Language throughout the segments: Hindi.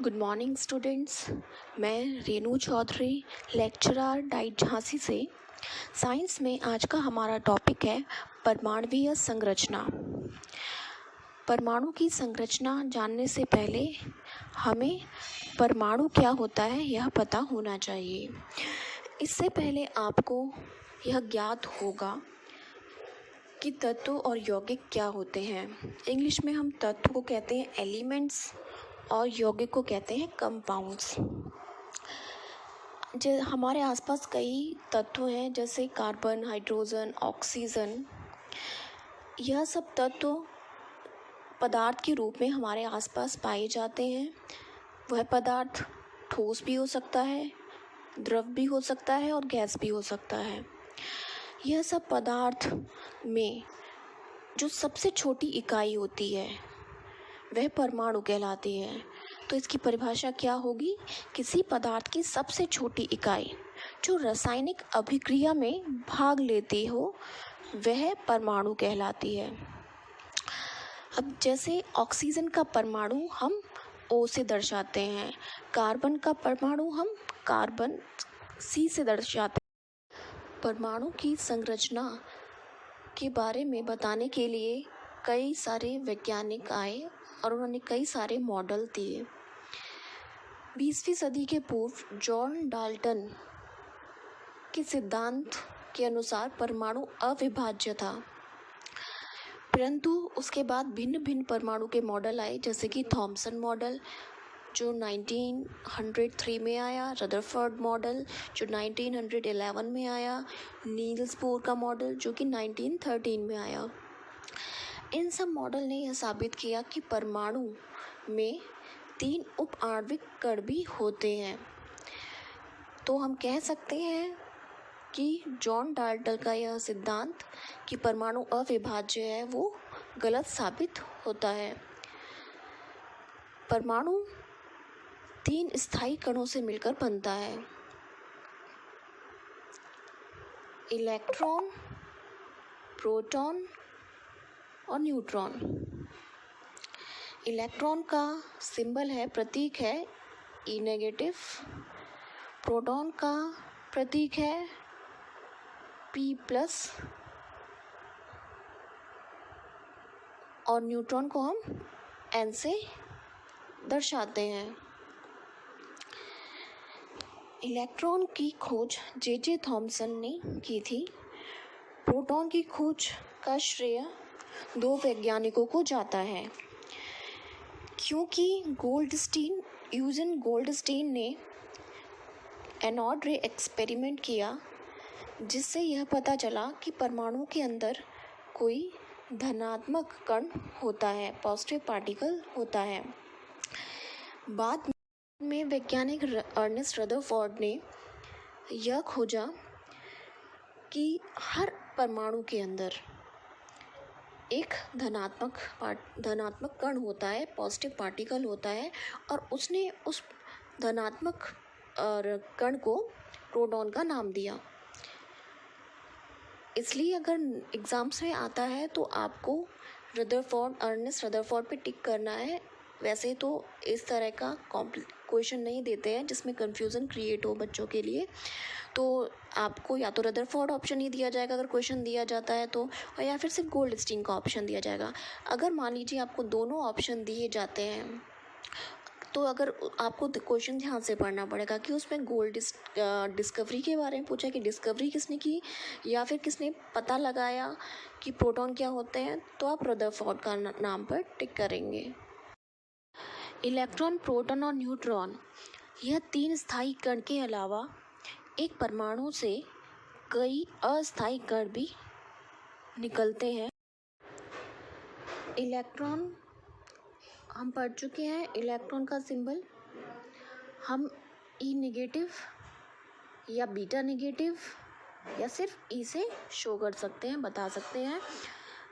Good morning students. मैं रेनू चौधरी, लेक्चरर डाइट झांसी से। साइंस में आज का हमारा टॉपिक है परमाणुवीय संरचना। परमाणु की संरचना जानने से पहले हमें परमाणु क्या होता है यह पता होना चाहिए। इससे पहले आपको यह ज्ञात होगा कि तत्व और यौगिक क्या होते हैं। इंग्लिश में हम तत्व को कहते हैं एलिमेंट्स और यौगिक को कहते हैं कंपाउंड्स। हमारे आसपास कई तत्व हैं जैसे कार्बन, हाइड्रोजन, ऑक्सीजन। यह सब तत्व पदार्थ के रूप में हमारे आसपास पाए जाते हैं। वह पदार्थ ठोस भी हो सकता है, द्रव भी हो सकता है और गैस भी हो सकता है। यह सब पदार्थ में जो सबसे छोटी इकाई होती है वह परमाणु कहलाती है। तो इसकी परिभाषा क्या होगी? किसी पदार्थ की सबसे छोटी इकाई जो रासायनिक अभिक्रिया में भाग लेती हो वह परमाणु कहलाती है। अब जैसे ऑक्सीजन का परमाणु हम O से दर्शाते हैं, कार्बन का परमाणु हम कार्बन C से दर्शाते हैं। परमाणु की संरचना के बारे में बताने के लिए कई सारे वैज्ञानिक आए और उन्होंने कई सारे मॉडल दिए। 20वीं सदी के पूर्व जॉन डाल्टन के सिद्धांत के अनुसार परमाणु अविभाज्य था, परंतु उसके बाद भिन्न भिन्न परमाणु के मॉडल आए जैसे कि थॉमसन मॉडल जो 1903 में आया, रदरफोर्ड मॉडल जो 1911 में आया, नील्स बोर का मॉडल जो कि 1913 में आया। इन सब मॉडल ने यह साबित किया कि परमाणु में 3 उप आणविक कण भी होते हैं। तो हम कह सकते हैं कि जॉन डाल्टन का यह सिद्धांत कि परमाणु अविभाज्य है वो गलत साबित होता है। परमाणु 3 स्थायी कणों से मिलकर बनता है। इलेक्ट्रॉन, प्रोटॉन और न्यूट्रॉन। इलेक्ट्रॉन का सिंबल है, प्रतीक है E-, प्रोटॉन का प्रतीक है P+ और न्यूट्रॉन को हम N से दर्शाते हैं। इलेक्ट्रॉन की खोज J.J. थॉमसन ने की थी। प्रोटॉन की खोज का श्रेय 2 वैज्ञानिकों को जाता है, क्योंकि यूजिन गोल्डस्टीन ने एनोड रे एक्सपेरिमेंट किया जिससे यह पता चला कि परमाणु के अंदर कोई धनात्मक कण होता है, पॉजिटिव पार्टिकल होता है। बाद में वैज्ञानिक अर्नेस्ट रदरफोर्ड ने यह खोजा कि हर परमाणु के अंदर एक धनात्मक कण होता है, पॉजिटिव पार्टिकल होता है, और उसने उस धनात्मक कण को प्रोटॉन का नाम दिया। इसलिए अगर एग्जाम्स में आता है तो आपको अर्नेस्ट रदरफोर्ड पे टिक करना है। वैसे तो इस तरह का क्वेश्चन नहीं देते हैं जिसमें कंफ्यूजन क्रिएट हो बच्चों के लिए, तो आपको या तो रदरफोर्ड ऑप्शन ही दिया जाएगा अगर क्वेश्चन दिया जाता है तो, और या फिर सिर्फ गोल्डस्टीन का ऑप्शन दिया जाएगा। अगर मान लीजिए आपको दोनों ऑप्शन दिए जाते हैं तो अगर आपको क्वेश्चन ध्यान से पढ़ना पड़ेगा कि उसमें डिस्कवरी के बारे में पूछा कि डिस्कवरी किसने की या फिर किसने पता लगाया कि प्रोटॉन क्या होते हैं, तो आप रदरफोर्ड का नाम पर टिक करेंगे। इलेक्ट्रॉन, प्रोटॉन और न्यूट्रॉन यह 3 स्थायी कण के अलावा एक परमाणु से कई अस्थायी कण भी निकलते हैं। इलेक्ट्रॉन हम पढ़ चुके हैं। इलेक्ट्रॉन का सिंबल हम E- या β- या सिर्फ E से शो कर सकते हैं, बता सकते हैं।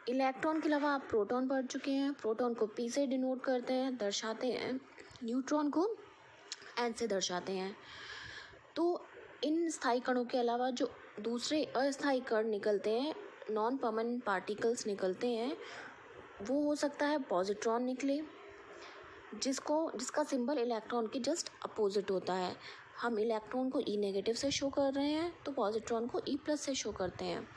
इलेक्ट्रॉन के अलावा आप प्रोटॉन पढ़ चुके हैं। प्रोटॉन को P से डिनोट करते हैं, दर्शाते हैं। न्यूट्रॉन को N से दर्शाते हैं। तो इन स्थायी कणों के अलावा जो दूसरे अस्थायी कण निकलते हैं, नॉन परमानेंट पार्टिकल्स निकलते हैं, वो हो सकता है पॉजिट्रॉन निकले, जिसका सिंबल इलेक्ट्रॉन के जस्ट अपोजिट होता है। हम इलेक्ट्रॉन को ई नेगेटिव से शो कर रहे हैं तो पॉजिट्रॉन को ई प्लस से शो करते हैं,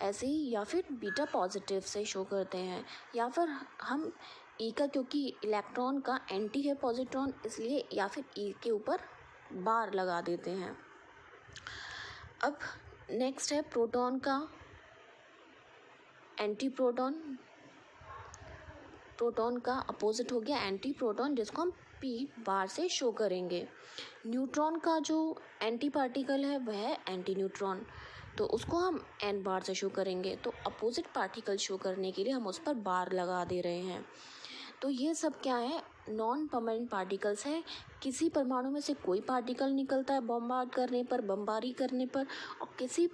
ऐसे ही, या फिर बीटा पॉजिटिव से शो करते हैं, या फिर हम ई का, क्योंकि इलेक्ट्रॉन का एंटी है पॉजिट्रॉन, इसलिए या फिर ई के ऊपर बार लगा देते हैं। अब नेक्स्ट है प्रोटॉन का एंटी प्रोटॉन। प्रोटॉन का अपोजिट हो गया एंटी प्रोटॉन, जिसको हम पी बार से शो करेंगे। न्यूट्रॉन का जो एंटी पार्टिकल है वह है एंटी न्यूट्रॉन, तो उसको हम एन बार से शो करेंगे। तो अपोजिट पार्टिकल शो करने के लिए हम उस पर बार लगा दे रहे हैं। तो ये सब क्या है, नॉन परमानेंट पार्टिकल्स हैं। किसी परमाणु में से कोई पार्टिकल निकलता है बम्बारी करने पर, और किसी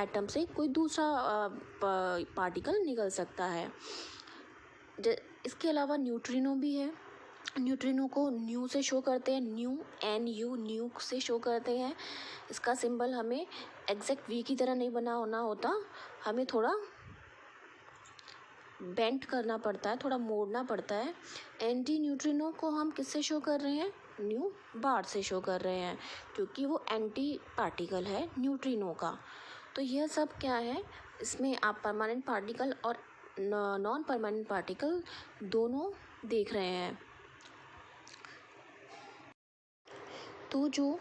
एटम से कोई दूसरा पार्टिकल निकल सकता है। इसके अलावा न्यूट्रिनो भी है। न्यूट्रिनो को न्यू से शो करते हैं, न्यू से शो करते हैं। इसका सिंबल हमें एग्जैक्ट वी की तरह नहीं होना होता, हमें थोड़ा बेंट करना पड़ता है, थोड़ा मोड़ना पड़ता है। एंटी न्यूट्रिनो को हम किससे शो कर रहे हैं, न्यू बार से शो कर रहे हैं, क्योंकि वो एंटी पार्टिकल है न्यूट्रिनो का। तो यह सब क्या है, इसमें आप परमानेंट पार्टिकल और नॉन परमानेंट पार्टिकल दोनों देख रहे हैं। तो जो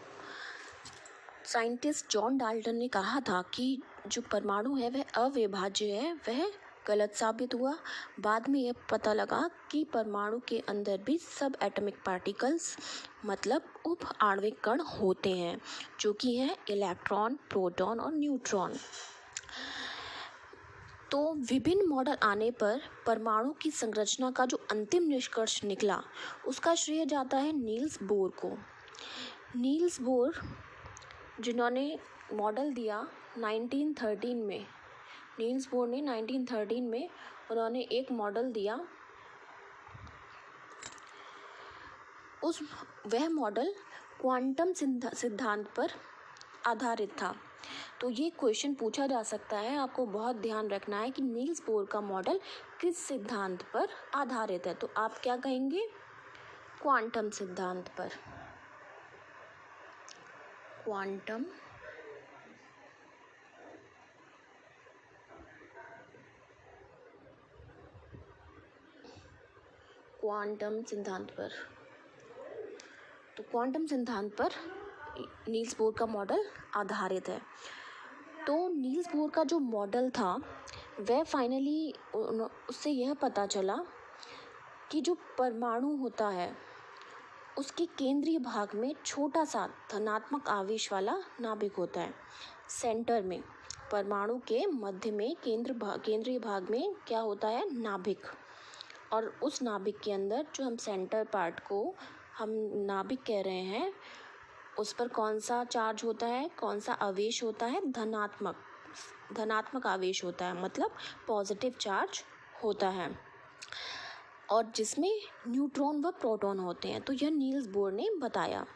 साइंटिस्ट जॉन डाल्टन ने कहा था कि जो परमाणु है वह अविभाज्य है, वह गलत साबित हुआ। बाद में यह पता लगा कि परमाणु के अंदर भी सब एटॉमिक पार्टिकल्स मतलब उप आणविक कण होते हैं, जो कि हैं इलेक्ट्रॉन, प्रोटॉन और न्यूट्रॉन। तो विभिन्न मॉडल आने पर परमाणु की संरचना का जो अंतिम निष्कर्ष निकला उसका श्रेय जाता है नील्स बोर को। नील्स बोर जिन्होंने मॉडल दिया 1913 में, नील्स बोर ने 1913 में उन्होंने एक मॉडल दिया। वह मॉडल क्वांटम सिद्धांत पर आधारित था। तो ये क्वेश्चन पूछा जा सकता है, आपको बहुत ध्यान रखना है कि नील्स बोर का मॉडल किस सिद्धांत पर आधारित है। तो आप क्या कहेंगे, क्वांटम सिद्धांत पर। क्वांटम सिद्धांत पर। तो क्वांटम सिद्धांत पर नील्स बोर का मॉडल आधारित है। तो नील्स बोर का जो मॉडल था वह फाइनली उससे यह पता चला कि जो परमाणु होता है उसके केंद्रीय भाग में छोटा सा धनात्मक आवेश वाला नाभिक होता है। सेंटर में, परमाणु के मध्य में केंद्रीय भाग में क्या होता है, नाभिक। और उस नाभिक के अंदर जो हम सेंटर पार्ट को हम नाभिक कह रहे हैं, उस पर कौन सा चार्ज होता है, कौन सा आवेश होता है, धनात्मक आवेश होता है, मतलब पॉजिटिव चार्ज होता है, और जिसमें न्यूट्रॉन व प्रोटॉन होते हैं। तो यह नील्स बोर ने बताया।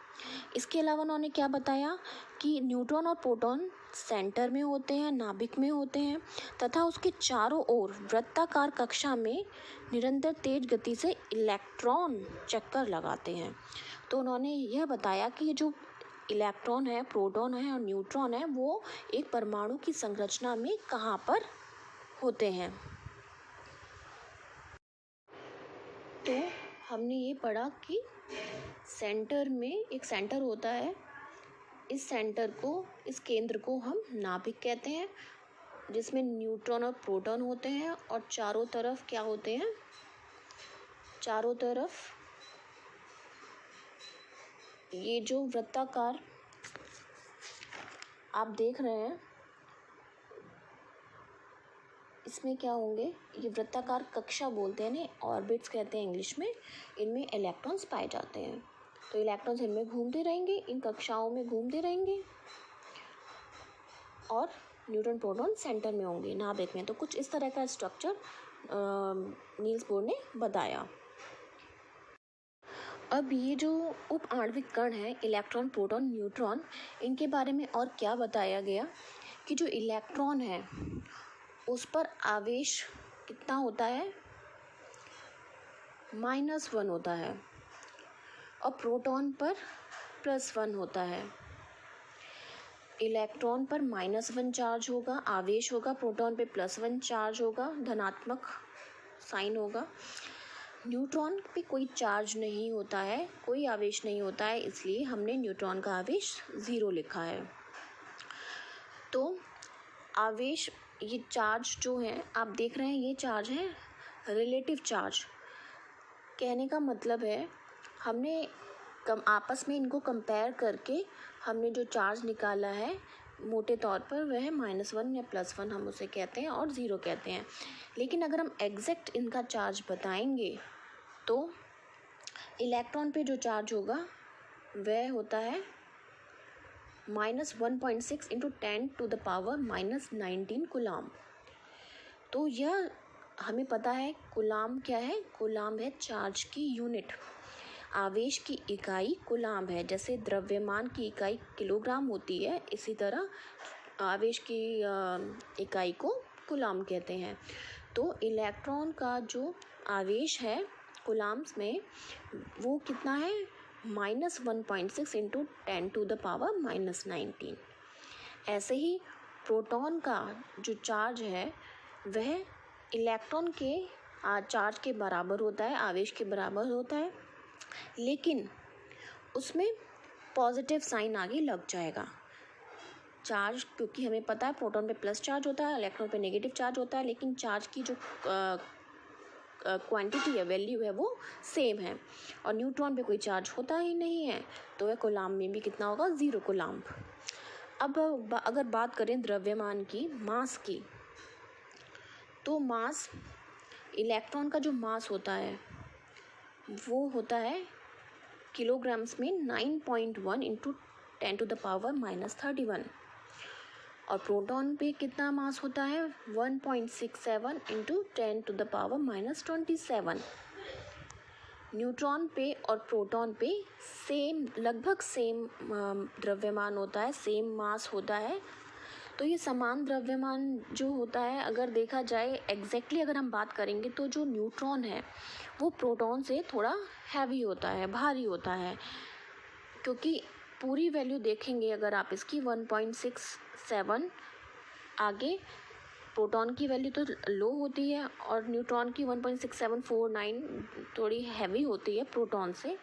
इसके अलावा उन्होंने क्या बताया कि न्यूट्रॉन और प्रोटॉन सेंटर में होते हैं, नाभिक में होते हैं, तथा उसके चारों ओर वृत्ताकार कक्षा में निरंतर तेज गति से इलेक्ट्रॉन चक्कर लगाते हैं। तो उन्होंने यह बताया कि जो इलेक्ट्रॉन है, प्रोटॉन है और न्यूट्रॉन है, वो एक परमाणु की संरचना में कहाँ पर होते हैं। तो हमने ये पढ़ा कि सेंटर में एक सेंटर होता है, इस सेंटर को, इस केंद्र को हम नाभिक कहते हैं, जिसमें न्यूट्रॉन और प्रोटॉन होते हैं, और चारों तरफ क्या होते हैं, चारों तरफ ये जो वृत्ताकार आप देख रहे हैं, इसमें क्या होंगे, ये वृत्ताकार कक्षा बोलते हैं ना, ऑर्बिट्स कहते हैं इंग्लिश में, इनमें इलेक्ट्रॉन्स पाए जाते हैं। तो इलेक्ट्रॉन्स इनमें घूमते रहेंगे, इन कक्षाओं में घूमते रहेंगे, और न्यूट्रॉन प्रोटॉन सेंटर में होंगे, नाभिक में। तो कुछ इस तरह का स्ट्रक्चर नील्स बोर ने बताया। अब ये जो उप आणविक कण है, इलेक्ट्रॉन, प्रोटॉन, न्यूट्रॉन, इनके बारे में और क्या बताया गया कि जो इलेक्ट्रॉन है उस पर आवेश कितना होता है, -1 होता है। और प्रोटॉन पर +1 होता है। इलेक्ट्रॉन पर -1 चार्ज होगा, आवेश होगा, प्रोटॉन पे +1 चार्ज होगा, धनात्मक साइन होगा। न्यूट्रॉन पे कोई चार्ज नहीं होता है, कोई आवेश नहीं होता है, इसलिए हमने न्यूट्रॉन का आवेश 0 लिखा है। तो आवेश, ये चार्ज जो है आप देख रहे हैं, ये चार्ज है रिलेटिव चार्ज। कहने का मतलब है हमने आपस में इनको कंपेयर करके हमने जो चार्ज निकाला है मोटे तौर पर वह -1 या +1 हम उसे कहते हैं और 0 कहते हैं। लेकिन अगर हम एग्जैक्ट इनका चार्ज बताएंगे तो इलेक्ट्रॉन पे जो चार्ज होगा वह होता है -1.6 × 10⁻⁻19 कूलाम। तो यह हमें पता है कूलाम क्या है। कूलाम है चार्ज की यूनिट, आवेश की इकाई कूलाम है। जैसे द्रव्यमान की इकाई किलोग्राम होती है, इसी तरह आवेश की इकाई को कूलाम कहते हैं। तो इलेक्ट्रॉन का जो आवेश है कूलाम्स में वो कितना है, -1.6 × 10⁻⁻19। ऐसे ही प्रोटॉन का जो चार्ज है वह इलेक्ट्रॉन के चार्ज के बराबर होता है, आवेश के बराबर होता है, लेकिन उसमें पॉजिटिव साइन आगे लग जाएगा। चार्ज, क्योंकि हमें पता है प्रोटॉन पे प्लस चार्ज होता है, इलेक्ट्रॉन पे नेगेटिव चार्ज होता है, लेकिन चार्ज की जो क्वांटिटी है, वैल्यू है, वो सेम है। और न्यूट्रॉन पे कोई चार्ज होता ही नहीं है, तो वह कूलाम में भी कितना होगा, 0 कूलाम। अब अगर बात करें द्रव्यमान की, मास की, तो मास, इलेक्ट्रॉन का जो मास होता है वो होता है किलोग्राम्स में 9.1 × 10⁻⁻31। और प्रोटॉन पे कितना मास होता है, 1.67 × 10⁻⁻27। न्यूट्रॉन पे और प्रोटॉन पे सेम, लगभग सेम द्रव्यमान होता है, सेम मास होता है। तो ये समान द्रव्यमान जो होता है, अगर देखा जाए एग्जैक्टली अगर हम बात करेंगे तो जो न्यूट्रॉन है वो प्रोटॉन से थोड़ा हैवी होता है, भारी होता है, क्योंकि पूरी वैल्यू देखेंगे अगर आप इसकी 1.67, आगे प्रोटॉन की वैल्यू तो लो होती है और न्यूट्रॉन की 1.6749 थोड़ी हैवी होती है प्रोटॉन से।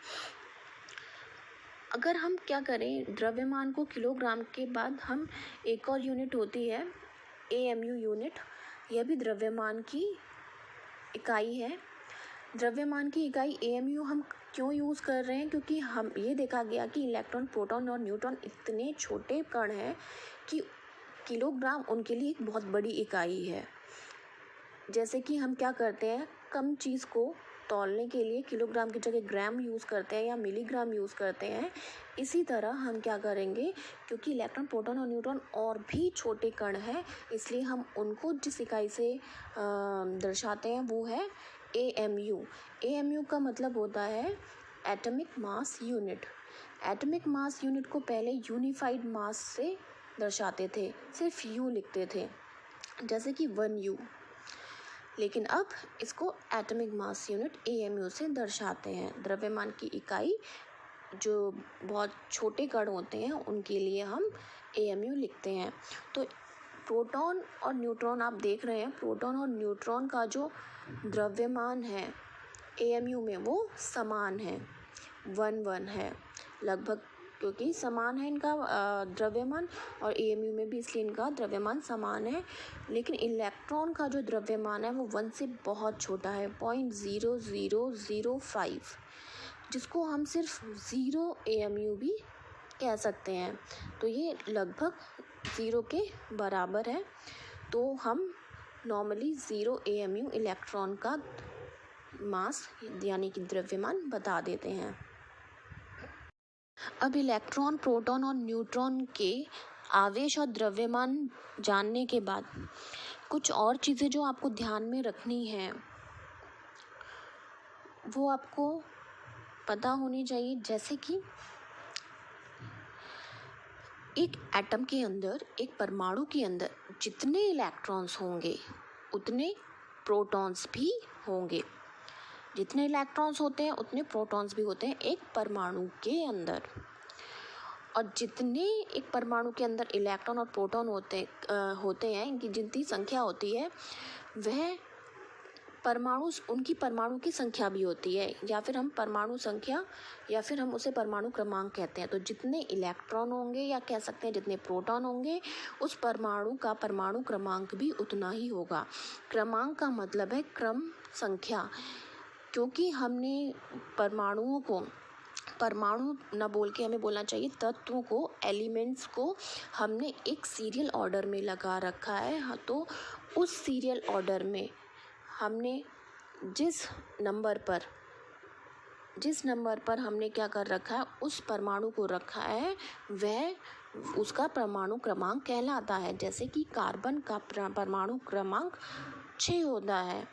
अगर हम क्या करें, द्रव्यमान को किलोग्राम के बाद हम एक और यूनिट होती है AMU यूनिट, यह भी द्रव्यमान की इकाई है। द्रव्यमान की इकाई AMU हम क्यों यूज़ कर रहे हैं, क्योंकि हम ये देखा गया कि इलेक्ट्रॉन, प्रोटॉन और न्यूट्रॉन इतने छोटे कण हैं कि किलोग्राम उनके लिए एक बहुत बड़ी इकाई है। जैसे कि हम क्या करते हैं, कम चीज़ को तौलने के लिए किलोग्राम की जगह ग्राम यूज़ करते हैं या मिलीग्राम यूज़ करते हैं, इसी तरह हम क्या करेंगे, क्योंकि इलेक्ट्रॉन, प्रोटॉन और न्यूट्रॉन और भी छोटे कण हैं, इसलिए हम उनको जिस इकाई से दर्शाते हैं वो है AMU। AMU का मतलब होता है atomic mass unit. Atomic mass unit को पहले यूनिफाइड मास से दर्शाते थे, सिर्फ U लिखते थे, जैसे कि 1U, लेकिन अब इसको एटॉमिक मास यूनिट AMU से दर्शाते हैं। द्रव्यमान की इकाई जो बहुत छोटे कण होते हैं उनके लिए हम AMU लिखते हैं। तो प्रोटॉन और न्यूट्रॉन आप देख रहे हैं, प्रोटॉन और न्यूट्रॉन का जो द्रव्यमान है AMU में वो समान है, 1:1 है लगभग, क्योंकि समान है इनका द्रव्यमान, और AMU में भी इसलिए इनका द्रव्यमान समान है। लेकिन इलेक्ट्रॉन का जो द्रव्यमान है वो 1 से बहुत छोटा है, 0.0005, जिसको हम सिर्फ 0 AMU भी कह सकते हैं। तो ये लगभग 0 के बराबर है। तो हम नॉर्मली 0 AMU इलेक्ट्रॉन का मास यानी कि द्रव्यमान बता देते हैं। अब इलेक्ट्रॉन, प्रोटॉन और न्यूट्रॉन के आवेश और द्रव्यमान जानने के बाद कुछ और चीज़ें जो आपको ध्यान में रखनी है वो आपको पता होनी चाहिए। जैसे कि एक एटम के अंदर, एक परमाणु के अंदर जितने इलेक्ट्रॉन्स होंगे उतने प्रोटॉन्स भी होंगे। जितने इलेक्ट्रॉन्स होते हैं उतने प्रोटॉन्स भी होते हैं एक परमाणु के अंदर। और जितने एक परमाणु के अंदर इलेक्ट्रॉन और प्रोटॉन होते हैं, इनकी जितनी संख्या होती है वह उनकी परमाणु की संख्या भी होती है, या फिर हम परमाणु संख्या या फिर हम उसे परमाणु क्रमांक कहते हैं। तो जितने इलेक्ट्रॉन होंगे या कह सकते हैं जितने प्रोटॉन होंगे उस परमाणु का परमाणु क्रमांक भी उतना ही होगा। क्रमांक का मतलब है क्रम संख्या, क्योंकि हमने परमाणुओं को परमाणु न बोल के हमें बोलना चाहिए तत्वों को, एलिमेंट्स को हमने एक सीरियल ऑर्डर में लगा रखा है। हाँ, तो उस सीरियल ऑर्डर में हमने जिस नंबर पर हमने क्या कर रखा है, उस परमाणु को रखा है, वह उसका परमाणु क्रमांक कहलाता है। जैसे कि कार्बन का परमाणु क्रमांक 6 होता है,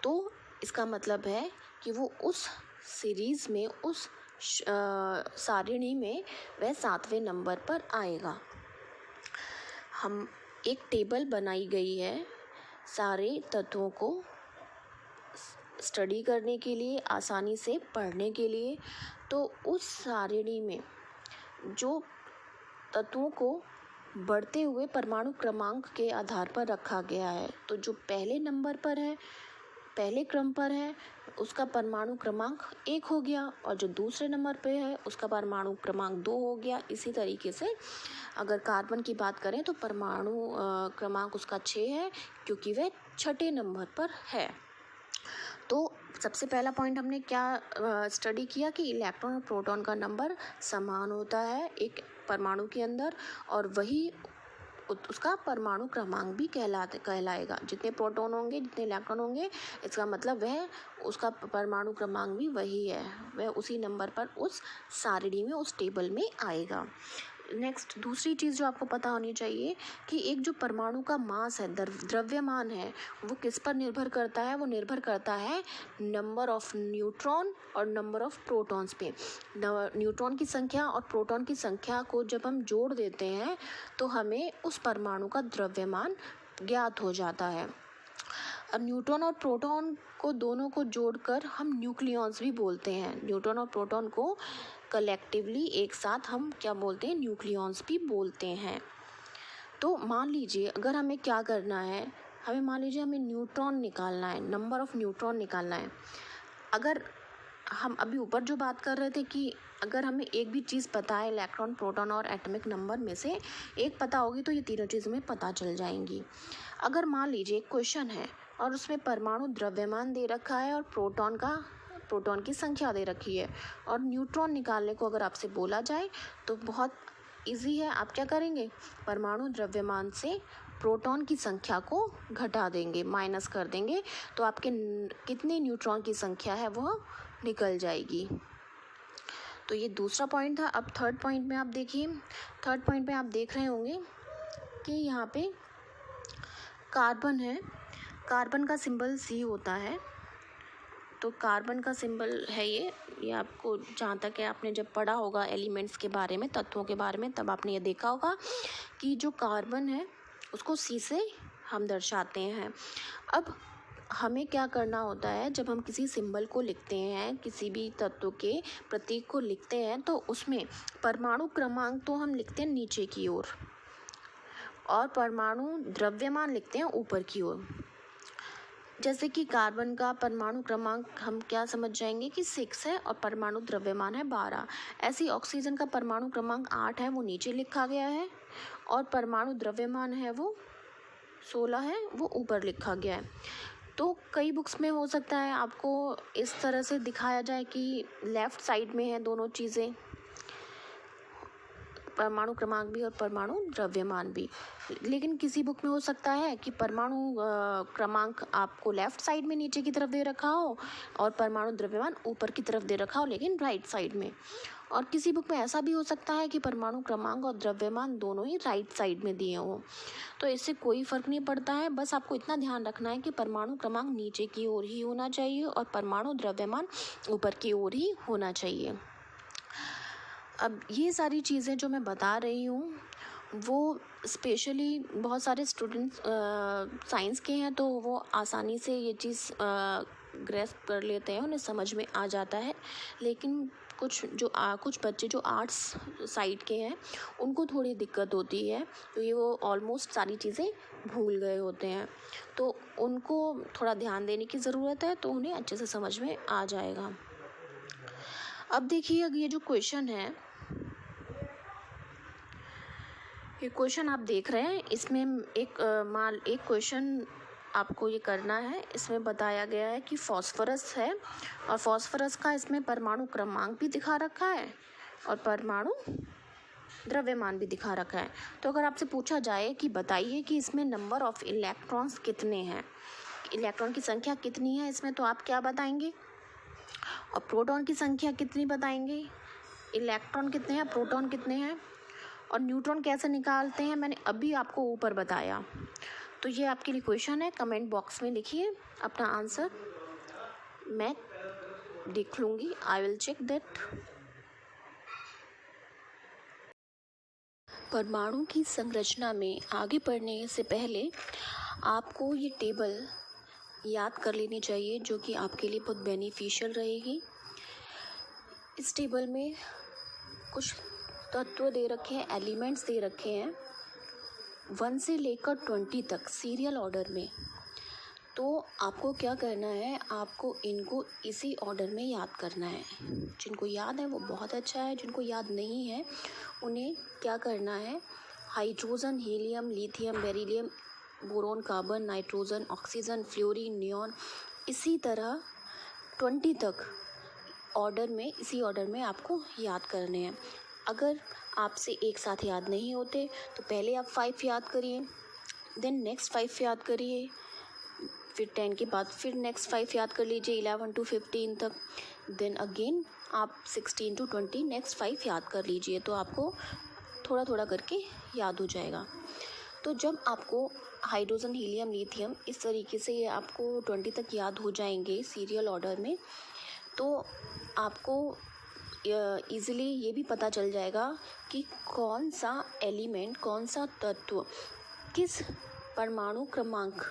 तो इसका मतलब है कि वो उस सीरीज में, उस सारिणी में वह 7वें नंबर पर आएगा। हम एक टेबल बनाई गई है सारे तत्वों को स्टडी करने के लिए, आसानी से पढ़ने के लिए। तो उस सारिणी में जो तत्वों को बढ़ते हुए परमाणु क्रमांक के आधार पर रखा गया है, तो जो पहले नंबर पर है, पहले क्रम पर है, उसका परमाणु क्रमांक 1 हो गया, और जो दूसरे नंबर पे है उसका परमाणु क्रमांक 2 हो गया। इसी तरीके से अगर कार्बन की बात करें तो परमाणु क्रमांक उसका 6 है, क्योंकि वह 6ठे नंबर पर है। तो सबसे पहला पॉइंट हमने क्या स्टडी किया कि इलेक्ट्रॉन और प्रोटॉन का नंबर समान होता है एक परमाणु के अंदर, और वही उसका परमाणु क्रमांक भी कहलाएगा। जितने प्रोटॉन होंगे, जितने इलेक्ट्रॉन होंगे, इसका मतलब वह उसका परमाणु क्रमांक भी वही है, वह उसी नंबर पर उस सारिणी में, उस टेबल में आएगा। नेक्स्ट, दूसरी चीज़ जो आपको पता होनी चाहिए कि एक जो परमाणु का मास है, द्रव्यमान है, वो किस पर निर्भर करता है? वो निर्भर करता है नंबर ऑफ न्यूट्रॉन और नंबर ऑफ प्रोटॉन्स पे। न्यूट्रॉन की संख्या और प्रोटॉन की संख्या को जब हम जोड़ देते हैं तो हमें उस परमाणु का द्रव्यमान ज्ञात हो जाता है। अब न्यूट्रॉन और प्रोटॉन को दोनों को जोड़कर हम न्यूक्लियॉन्स भी बोलते हैं। न्यूट्रॉन और प्रोटॉन को कलेक्टिवली एक साथ हम क्या बोलते हैं? न्यूक्लियॉन्स भी बोलते हैं। तो मान लीजिए अगर हमें क्या करना है, मान लीजिए हमें न्यूट्रॉन निकालना है, नंबर ऑफ न्यूट्रॉन निकालना है। अगर हम अभी ऊपर जो बात कर रहे थे कि अगर हमें एक भी चीज़ पता है, इलेक्ट्रॉन, प्रोटॉन और एटॉमिक नंबर में से एक पता होगी तो ये तीनों चीज़ें हमें पता चल जाएंगी। अगर मान लीजिए एक क्वेश्चन है और उसमें परमाणु द्रव्यमान दे रखा है और प्रोटॉन की संख्या दे रखी है, और न्यूट्रॉन निकालने को अगर आपसे बोला जाए तो बहुत इजी है। आप क्या करेंगे? परमाणु द्रव्यमान से प्रोटॉन की संख्या को घटा देंगे, माइनस कर देंगे, तो आपके कितने न्यूट्रॉन की संख्या है वह निकल जाएगी। तो ये दूसरा पॉइंट था। अब थर्ड पॉइंट में आप देखिए, थर्ड पॉइंट में आप देख रहे होंगे कि यहाँ पे कार्बन है, कार्बन का सिंबल C होता है। तो कार्बन का सिंबल है ये आपको जहाँ तक है, आपने जब पढ़ा होगा एलिमेंट्स के बारे में, तत्वों के बारे में, तब आपने ये देखा होगा कि जो कार्बन है उसको C से हम दर्शाते हैं। अब हमें क्या करना होता है, जब हम किसी सिंबल को लिखते हैं, किसी भी तत्व के प्रतीक को लिखते हैं, तो उसमें परमाणु क्रमांक तो हम लिखते हैं नीचे की ओर और परमाणु द्रव्यमान लिखते हैं ऊपर की ओर। जैसे कि कार्बन का परमाणु क्रमांक हम क्या समझ जाएंगे कि 6 है और परमाणु द्रव्यमान है 12। ऐसे ही ऑक्सीजन का परमाणु क्रमांक 8 है, वो नीचे लिखा गया है, और परमाणु द्रव्यमान है वो 16 है, वो ऊपर लिखा गया है। तो कई बुक्स में हो सकता है आपको इस तरह से दिखाया जाए कि लेफ़्ट साइड में है दोनों चीज़ें, परमाणु क्रमांक भी और परमाणु द्रव्यमान भी। लेकिन किसी बुक में हो सकता है कि परमाणु क्रमांक आपको लेफ़्ट साइड में नीचे की तरफ दे रखा हो और परमाणु द्रव्यमान ऊपर की तरफ दे रखा हो, लेकिन राइट साइड में। और किसी बुक में ऐसा भी हो सकता है कि परमाणु क्रमांक और द्रव्यमान दोनों ही राइट साइड में दिए हों। तो इससे कोई फ़र्क नहीं पड़ता है, बस आपको इतना ध्यान रखना है कि परमाणु क्रमांक नीचे की ओर ही होना चाहिए और परमाणु द्रव्यमान ऊपर की ओर ही होना चाहिए। अब ये सारी चीज़ें जो मैं बता रही हूँ वो स्पेशली बहुत सारे स्टूडेंट्स साइंस के हैं, तो वो आसानी से ये चीज़ ग्रेस्प कर लेते हैं, उन्हें समझ में आ जाता है। लेकिन कुछ बच्चे जो आर्ट्स साइड के हैं, उनको थोड़ी दिक्कत होती है, क्योंकि वो ऑलमोस्ट सारी चीज़ें भूल गए होते हैं। तो उनको थोड़ा ध्यान देने की ज़रूरत है, तो उन्हें अच्छे से समझ में आ जाएगा। अब देखिए, अगर ये जो क्वेश्चन है, ये क्वेश्चन आप देख रहे हैं, इसमें एक क्वेश्चन आपको ये करना है। इसमें बताया गया है कि फॉस्फोरस है, और फॉस्फोरस का इसमें परमाणु क्रमांक भी दिखा रखा है और परमाणु द्रव्यमान भी दिखा रखा है। तो अगर आपसे पूछा जाए कि बताइए कि इसमें नंबर ऑफ इलेक्ट्रॉन्स कितने हैं, इलेक्ट्रॉन की संख्या कितनी है इसमें, तो आप क्या बताएंगे? और प्रोटॉन की संख्या कितनी बताएंगे? इलेक्ट्रॉन कितने हैं, प्रोटॉन कितने हैं, और न्यूट्रॉन कैसे निकालते हैं, मैंने अभी आपको ऊपर बताया। तो ये आपके लिए क्वेश्चन है, कमेंट बॉक्स में लिखिए अपना आंसर, मैं देख लूँगी, आई विल चेक दैट। परमाणु की संरचना में आगे बढ़ने से पहले आपको ये टेबल याद कर लेनी चाहिए, जो कि आपके लिए बहुत बेनिफिशियल रहेगी। इस टेबल में कुछ तत्व दे रखे हैं, एलिमेंट्स दे रखे हैं 1 से लेकर 20 तक सीरियल ऑर्डर में। तो आपको क्या करना है, आपको इनको इसी ऑर्डर में याद करना है। जिनको याद है वो बहुत अच्छा है, जिनको याद नहीं है उन्हें क्या करना है, hydrogen, helium, lithium, beryllium, boron, carbon, nitrogen, oxygen, fluorine, neon, इसी तरह 20 तक ऑर्डर में, इसी ऑर्डर में आपको याद करने हैं। अगर आपसे एक साथ याद नहीं होते तो पहले आप 5 याद करिए, देन नेक्स्ट 5 याद करिए, फिर 10 के बाद फिर नेक्स्ट 5 याद कर लीजिए 11 to 15 तक, देन अगेन आप 16 to 20 नेक्स्ट 5 याद कर लीजिए। तो आपको थोड़ा थोड़ा करके याद हो जाएगा। तो जब आपको हाइड्रोजन, हीलियम, लिथियम इस तरीके से आपको 20 तक याद हो जाएंगे सीरियल ऑर्डर में, तो आपको ईज़िली ये भी पता चल जाएगा कि कौन सा एलिमेंट, कौन सा तत्व किस परमाणु क्रमांक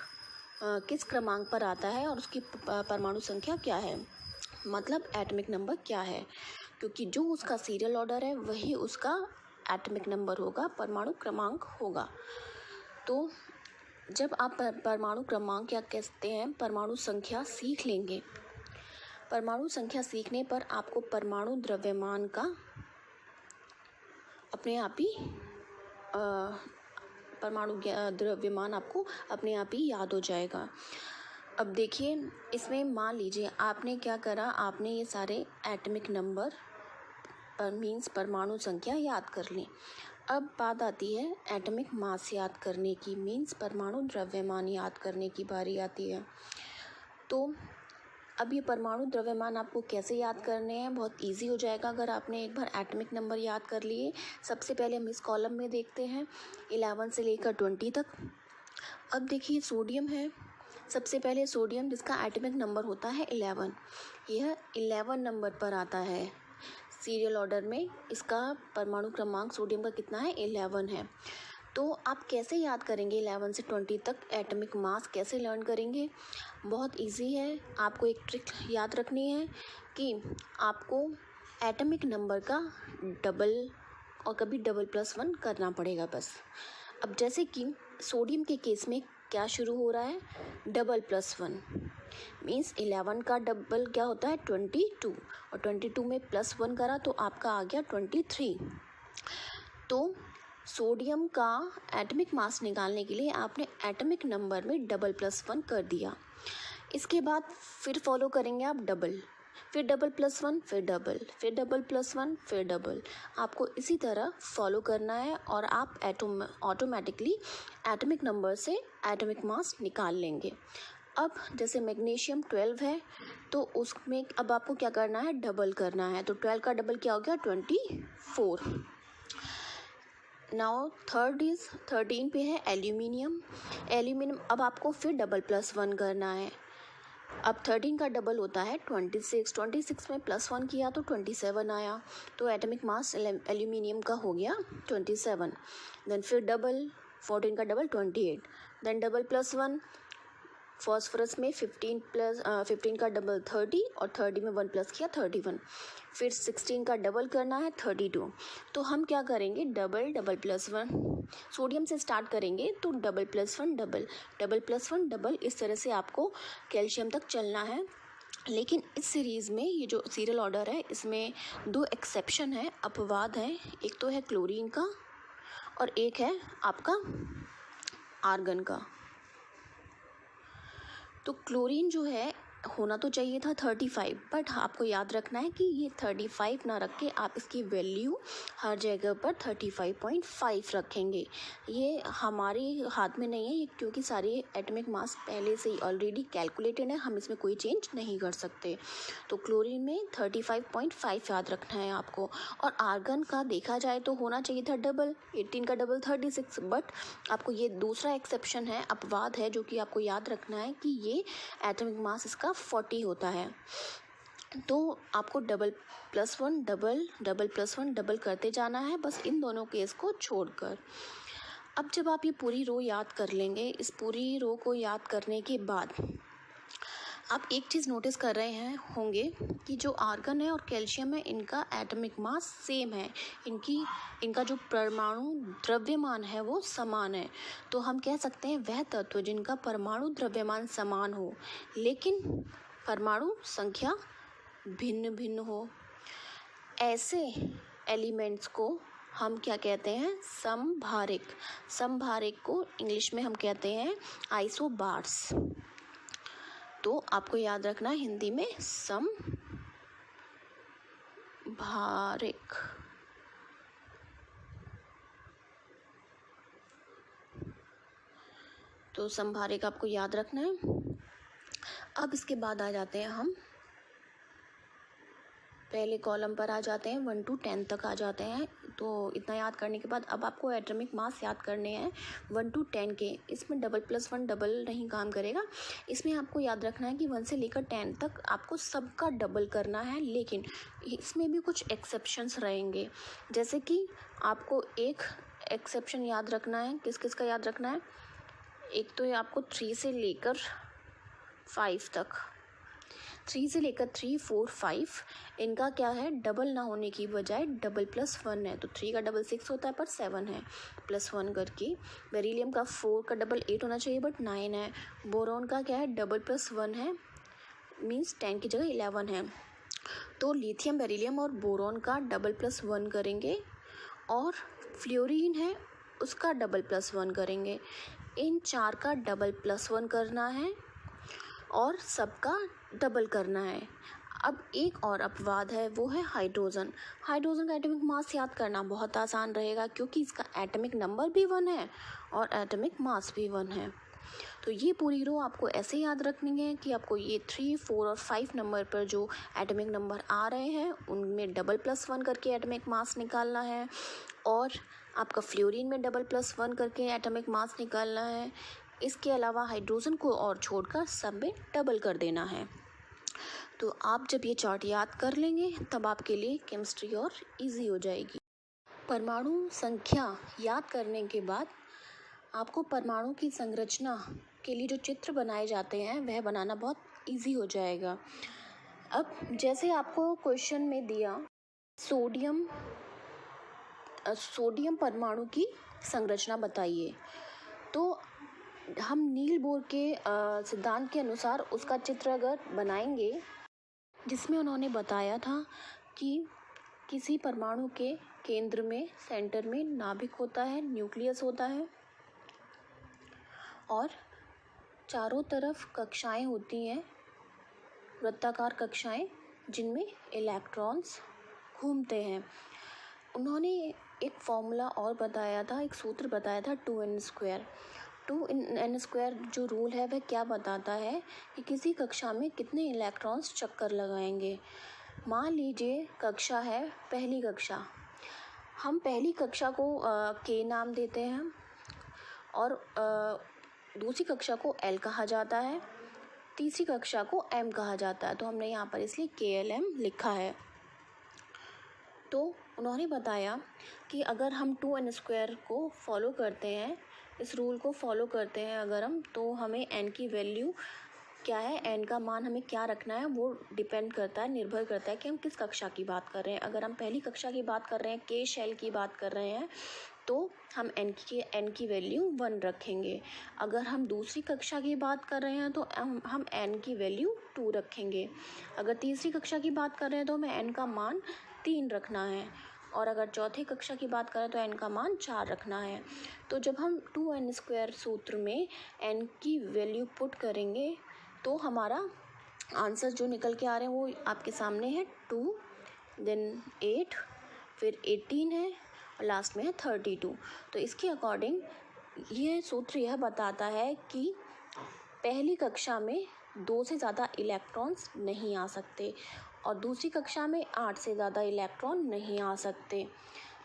किस क्रमांक पर आता है और उसकी परमाणु संख्या क्या है, मतलब एटॉमिक नंबर क्या है। क्योंकि जो उसका सीरियल ऑर्डर है वही उसका एटॉमिक नंबर होगा, परमाणु क्रमांक होगा। तो जब आप परमाणु क्रमांक या कहते हैं परमाणु संख्या सीख लेंगे, परमाणु संख्या सीखने पर आपको परमाणु द्रव्यमान का अपने आप ही परमाणु द्रव्यमान आपको अपने आप ही याद हो जाएगा। अब देखिए, इसमें मान लीजिए आपने क्या करा, आपने ये सारे एटॉमिक नंबर मीन्स परमाणु संख्या याद कर ली। अब बात आती है एटॉमिक मास याद करने की, मीन्स परमाणु द्रव्यमान याद करने की बारी आती है। तो अब ये परमाणु द्रव्यमान आपको कैसे याद करने हैं, बहुत इजी हो जाएगा अगर आपने एक बार एटॉमिक नंबर याद कर लिए। सबसे पहले हम इस कॉलम में देखते हैं 11 से लेकर 20 तक। अब देखिए सोडियम है, सबसे पहले सोडियम जिसका एटॉमिक नंबर होता है 11, यह 11 नंबर पर आता है सीरियल ऑर्डर में। इसका परमाणु क्रमांक सोडियम का कितना है, 11 है। तो आप कैसे याद करेंगे 11 से 20 तक एटॉमिक मास कैसे लर्न करेंगे, बहुत इजी है। आपको एक ट्रिक याद रखनी है कि आपको एटॉमिक नंबर का डबल और कभी डबल+1 करना पड़ेगा बस। अब जैसे कि सोडियम के केस में क्या शुरू हो रहा है, डबल+1 मीन्स 11 का डबल क्या होता है 22, और 22 में +1 करा तो आपका आ गया 23। तो सोडियम का एटॉमिक मास निकालने के लिए आपने एटॉमिक नंबर में डबल+1 कर दिया। इसके बाद फिर फॉलो करेंगे आप डबल, फिर डबल+1, फिर डबल, फिर डबल+1, फिर डबल। आपको इसी तरह फॉलो करना है और आप ऑटोमेटिकली एटॉमिक नंबर से एटॉमिक मास निकाल लेंगे। अब जैसे मैग्नीशियम 12 है, तो उसमें अब आपको क्या करना है, डबल करना है। तो 12 का डबल क्या हो गया 24। नाउ 13 पे है एल्यूमिनियम। एल्यूमिनियम अब आपको फिर डबल+1 करना है। अब 13 का डबल होता है 26, 26 में +1 किया तो 27 आया, तो एटॉमिक मास एल्यूमिनियम का हो गया 27। देन फिर डबल 14 का डबल 28, देन डबल +1 फॉस्फोरस में 15 का डबल 30 और 30 में 1 प्लस किया 31। फिर 16 का डबल करना है 32। तो हम क्या करेंगे, डबल डबल +1 सोडियम से स्टार्ट करेंगे तो डबल +1 डबल डबल +1 डबल, इस तरह से आपको कैल्शियम तक चलना है। लेकिन इस सीरीज़ में ये जो सीरियल ऑर्डर है इसमें 2 एक्सेप्शन है, अपवाद हैं। एक तो है क्लोरीन का और एक है आपका आर्गन का। तो क्लोरीन जो है होना तो चाहिए था 35, बट आपको याद रखना है कि ये 35 ना रख के आप इसकी वैल्यू हर जगह पर 35.5 रखेंगे। ये हमारे हाथ में नहीं है, ये क्योंकि सारे एटॉमिक मास पहले से ही ऑलरेडी कैलकुलेटेड है, हम इसमें कोई चेंज नहीं कर सकते। तो क्लोरीन में 35.5 याद रखना है आपको। और आर्गन का देखा जाए तो होना चाहिए था डबल, 18 का डबल 36, बट आपको ये दूसरा एक्सेप्शन है, अपवाद है, जो कि आपको याद रखना है कि ये एटॉमिक मास इसका 40 होता है। तो आपको डबल +1 डबल डबल +1 डबल करते जाना है, बस इन दोनों केस को छोड़कर। अब जब आप ये पूरी रो याद कर लेंगे, इस पूरी रो को याद करने के बाद आप एक चीज़ नोटिस कर रहे हैं होंगे कि जो आर्गन है और कैल्शियम है इनका एटॉमिक मास सेम है, इनका जो परमाणु द्रव्यमान है वो समान है। तो हम कह सकते हैं वह तत्व जिनका परमाणु द्रव्यमान समान हो लेकिन परमाणु संख्या भिन्न भिन्न हो, ऐसे एलिमेंट्स को हम क्या कहते हैं, समभारिक। समभारिक को इंग्लिश में हम कहते हैं आइसोबार्स। तो आपको याद रखना हिंदी में समभारिक। तो समभारिक आपको याद रखना है। अब इसके बाद आ जाते हैं हम पहले कॉलम पर आ जाते हैं, 1 to 10 तक आ जाते हैं। तो इतना याद करने के बाद अब आपको एटॉमिक मास याद करने हैं 1 to 10 के। इसमें डबल +1 डबल नहीं काम करेगा, इसमें आपको याद रखना है कि 1 से लेकर 10 तक आपको सबका डबल करना है। लेकिन इसमें भी कुछ एक्सेप्शंस रहेंगे, जैसे कि आपको एक एक्सेप्शन याद रखना है। किस किस का याद रखना है, एक तो ये आपको 3 से लेकर 5 तक, 3 से लेकर 3, 4, 5 इनका क्या है, डबल ना होने की बजाय डबल +1 है। तो 3 का डबल 6 होता है पर 7 है +1 करके। बेरिलियम का 4 का डबल 8 होना चाहिए बट 9 है। बोरॉन का क्या है, डबल +1 है, मीन्स 10 की जगह 11 है। तो लिथियम, बेरिलियम और बोरॉन का डबल +1 करेंगे और फ्लोरीन है उसका डबल +1 करेंगे। इन 4 का डबल +1 करना है और सबका डबल करना है। अब एक और अपवाद है, वो है हाइड्रोजन। हाइड्रोजन का एटॉमिक मास याद करना बहुत आसान रहेगा क्योंकि इसका एटॉमिक नंबर भी 1 है और एटॉमिक मास भी 1 है। तो ये पूरी रो आपको ऐसे याद रखनी है कि आपको ये 3, 4 और 5 नंबर पर जो एटॉमिक नंबर आ रहे हैं उनमें डबल +1 करके एटॉमिक मास निकालना है और आपका फ्लोरीन में डबल +1 करके एटॉमिक मास निकालना है। इसके अलावा हाइड्रोजन को और छोड़कर सब में डबल कर देना है। तो आप जब ये चार्ट याद कर लेंगे तब आपके लिए केमिस्ट्री और इजी हो जाएगी। परमाणु संख्या याद करने के बाद आपको परमाणु की संरचना के लिए जो चित्र बनाए जाते हैं वह बनाना बहुत इजी हो जाएगा। अब जैसे आपको क्वेश्चन में दिया सोडियम परमाणु की संरचना बताइए, तो हम नील बोर के सिद्धांत के अनुसार उसका चित्र अगर बनाएंगे, जिसमें उन्होंने बताया था कि किसी परमाणु के केंद्र में, सेंटर में नाभिक होता है, न्यूक्लियस होता है और चारों तरफ कक्षाएं होती हैं, वृत्ताकार कक्षाएं जिनमें इलेक्ट्रॉन्स घूमते हैं। उन्होंने एक फॉर्मूला और बताया था, एक सूत्र बताया था 2n²। 2n² जो रूल है वह क्या बताता है कि किसी कक्षा में कितने इलेक्ट्रॉन्स चक्कर लगाएंगे। मान लीजिए कक्षा है पहली कक्षा, हम पहली कक्षा को K नाम देते हैं और दूसरी कक्षा को L कहा जाता है तीसरी कक्षा को m कहा जाता है, तो हमने यहाँ पर इसलिए KLM लिखा है। तो उन्होंने बताया कि अगर हम 2n² को फॉलो करते हैं, इस रूल को फॉलो करते हैं अगर हम, तो हमें n की वैल्यू क्या है, n का मान हमें क्या रखना है, वो डिपेंड करता है, निर्भर करता है कि हम किस कक्षा की बात कर रहे हैं। अगर हम पहली कक्षा की बात कर रहे हैं, K शेल की बात कर रहे हैं, तो हम n की वैल्यू 1 रखेंगे। अगर हम दूसरी कक्षा की बात कर रहे हैं तो हम n की वैल्यू 2 रखेंगे। अगर तीसरी कक्षा की बात कर रहे हैं तो हमें n का मान 3 रखना है, और अगर चौथी कक्षा की बात करें तो n का मान 4 रखना है। तो जब हम 2n² सूत्र में n की वैल्यू पुट करेंगे तो हमारा आंसर जो निकल के आ रहे हैं वो आपके सामने है 2, देन 8, फिर 18 है और लास्ट में है 32। तो इसके अकॉर्डिंग ये सूत्र यह बताता है कि पहली कक्षा में 2 से ज़्यादा इलेक्ट्रॉन्स नहीं आ सकते, और दूसरी कक्षा में 8 से ज़्यादा इलेक्ट्रॉन नहीं आ सकते,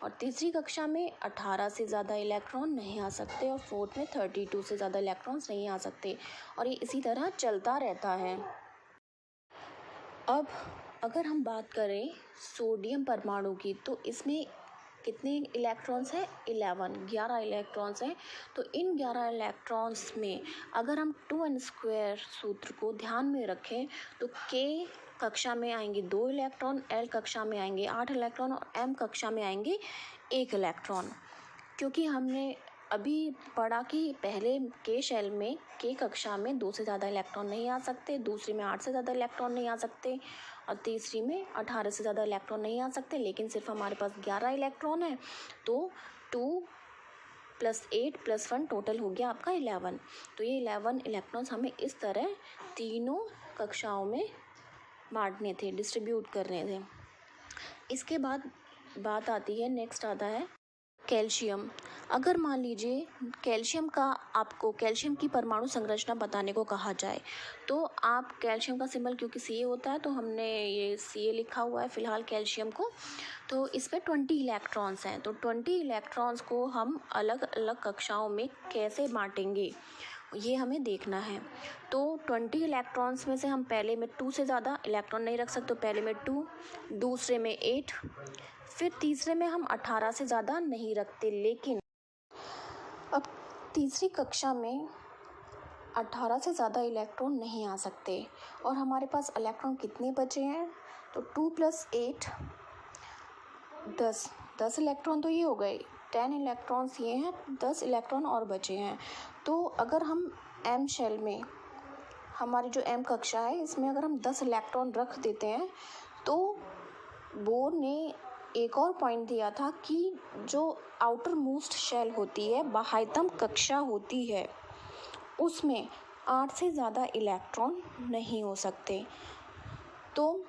और तीसरी कक्षा में 18 से ज़्यादा इलेक्ट्रॉन नहीं आ सकते, और फोर्थ में 32 से ज़्यादा इलेक्ट्रॉन्स नहीं आ सकते, और ये इसी तरह चलता रहता है। अब अगर हम बात करें सोडियम परमाणु की, तो इसमें कितने इलेक्ट्रॉन्स हैं, 11 इलेक्ट्रॉन्स हैं। तो इन 11 इलेक्ट्रॉन्स में अगर हम 2n² सूत्र को ध्यान में रखें तो K कक्षा में आएंगे 2 इलेक्ट्रॉन, L कक्षा में आएंगे 8 इलेक्ट्रॉन, और M कक्षा में आएंगे 1 इलेक्ट्रॉन। क्योंकि हमने अभी पढ़ा कि पहले K शेल में K कक्षा में 2 से ज़्यादा इलेक्ट्रॉन नहीं आ सकते, दूसरी में 8 से ज़्यादा इलेक्ट्रॉन नहीं आ सकते, और तीसरी में 18 से ज़्यादा इलेक्ट्रॉन नहीं आ सकते, लेकिन सिर्फ हमारे पास 11 इलेक्ट्रॉन है। तो 2 + 8 + 1 टोटल हो गया आपका 11। तो ये 11 इलेक्ट्रॉन्स हमें इस तरह तीनों कक्षाओं में बांटने थे, डिस्ट्रीब्यूट करने थे। इसके बाद बात आती है, नेक्स्ट आता है कैल्शियम। अगर मान लीजिए आपको कैल्शियम की परमाणु संरचना बताने को कहा जाए, तो आप कैल्शियम का सिंबल क्योंकि Ca होता है तो हमने ये Ca लिखा हुआ है फ़िलहाल कैल्शियम को। तो इस पर 20 इलेक्ट्रॉन्स हैं, तो 20 इलेक्ट्रॉन्स को हम अलग अलग कक्षाओं में कैसे बांटेंगे ये हमें देखना है। तो 20 इलेक्ट्रॉन्स में से हम पहले में 2 से ज़्यादा इलेक्ट्रॉन नहीं रख सकते, तो पहले में 2, दूसरे में 8, फिर तीसरे में हम 18 से ज़्यादा नहीं रखते, लेकिन अब तीसरी कक्षा में 18 से ज़्यादा इलेक्ट्रॉन नहीं आ सकते, और हमारे पास इलेक्ट्रॉन कितने बचे हैं, तो 2 + 8 10 इलेक्ट्रॉन तो ये हो गए, 10 इलेक्ट्रॉन्स ये हैं, 10 इलेक्ट्रॉन और बचे हैं। तो अगर हम M शेल में, हमारी जो M कक्षा है इसमें अगर हम 10 इलेक्ट्रॉन रख देते हैं, तो बोर ने एक और पॉइंट दिया था कि जो आउटर मोस्ट शेल होती है, बाह्यतम कक्षा होती है, उसमें 8 से ज़्यादा इलेक्ट्रॉन नहीं हो सकते। तो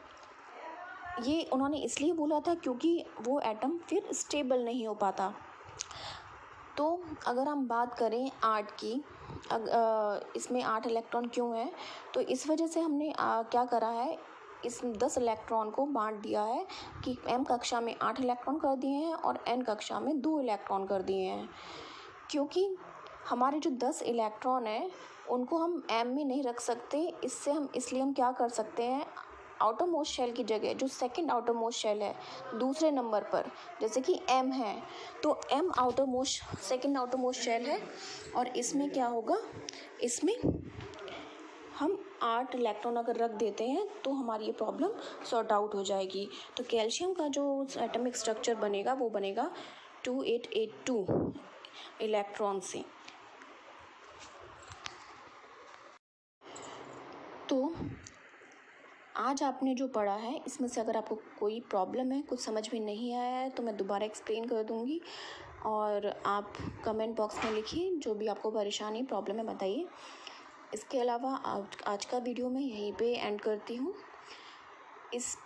ये उन्होंने इसलिए बोला था क्योंकि वो एटम फिर स्टेबल नहीं हो पाता। तो अगर हम बात करें 8 की, इसमें 8 इलेक्ट्रॉन क्यों हैं, तो इस वजह से हमने क्या करा है, इस 10 इलेक्ट्रॉन को बांट दिया है कि M कक्षा में 8 इलेक्ट्रॉन कर दिए हैं और N कक्षा में 2 इलेक्ट्रॉन कर दिए हैं। क्योंकि हमारे जो 10 इलेक्ट्रॉन हैं उनको हम M में नहीं रख सकते, इसलिए हम क्या कर सकते हैं, आउटर मोस्ट शेल की जगह जो सेकंड आउटर मोस्ट शेल है दूसरे नंबर पर, जैसे कि M है, तो M second outermost shell है, और इसमें क्या होगा, इसमें हम 8 इलेक्ट्रॉन अगर रख देते हैं तो हमारी ये प्रॉब्लम सॉर्ट आउट हो जाएगी। तो कैल्शियम का जो एटॉमिक स्ट्रक्चर बनेगा वो बनेगा 2882 इलेक्ट्रॉन से। तो आज आपने जो पढ़ा है इसमें से अगर आपको कोई प्रॉब्लम है, कुछ समझ में नहीं आया है, तो मैं दोबारा एक्सप्लेन कर दूँगी, और आप कमेंट बॉक्स में लिखिए जो भी आपको परेशानी प्रॉब्लम है बताइए। इसके अलावा आज का वीडियो मैं यहीं पे एंड करती हूँ। इस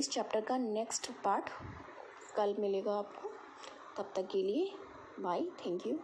चैप्टर का नेक्स्ट पार्ट कल मिलेगा आपको। तब तक के लिए बाय, थैंक यू।